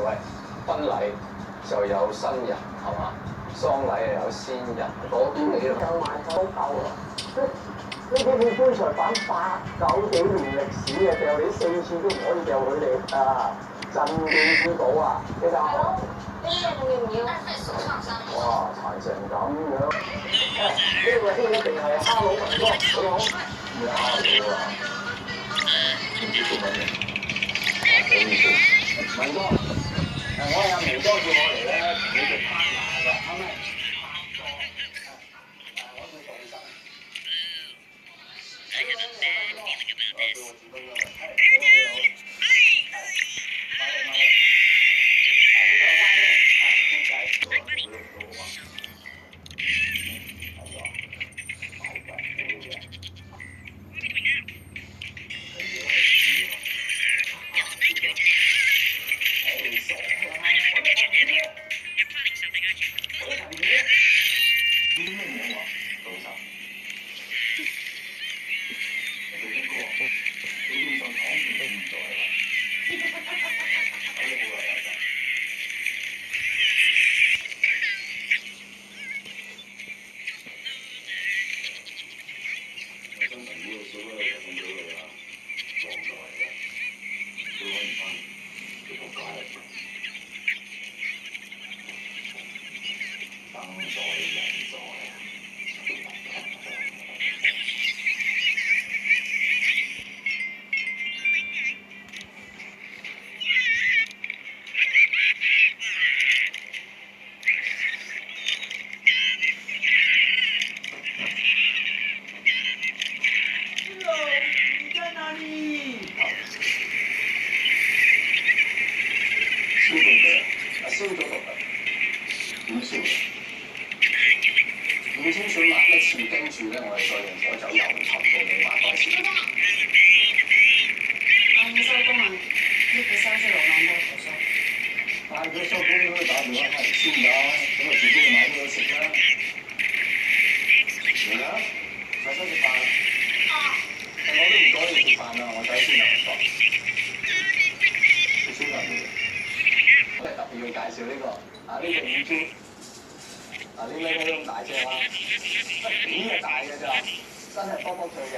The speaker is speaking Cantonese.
喂，婚禮就有新人係嘛，喪禮又有先人，嗰邊你夠埋好夠啊！呢啲棺材板8、9幾年歷史嘅，掉你4次都唔可以掉佢哋啊！鎮店之寶啊，呢家呢個要唔要？哇，殘成咁樣！呢個一定係蝦佬文哥，你好。咩蝦佬啊？唔知做乜嘢？文哥，我係阿明哥叫我嚟咧，同你做 partner 㗎，啱咪？我叫杜生。燒咗毒啦，點燒？5清水抹1次，跟住咧我哋再用火酒油沉到你抹多次。收工啊！呢個收咗6萬多條數。但係佢收工應該打電話嚟先㗎，咁啊自己去買嘢食啦。嚟啦，使唔使食飯？我都唔阻你食飯啦，我仔先嚟講。你先嚟嘅。我哋特別要介紹呢個啊，呢個乳豬啊，呢咩都咁大隻啊，幾日大嘅咋，真係卜卜脆嘅。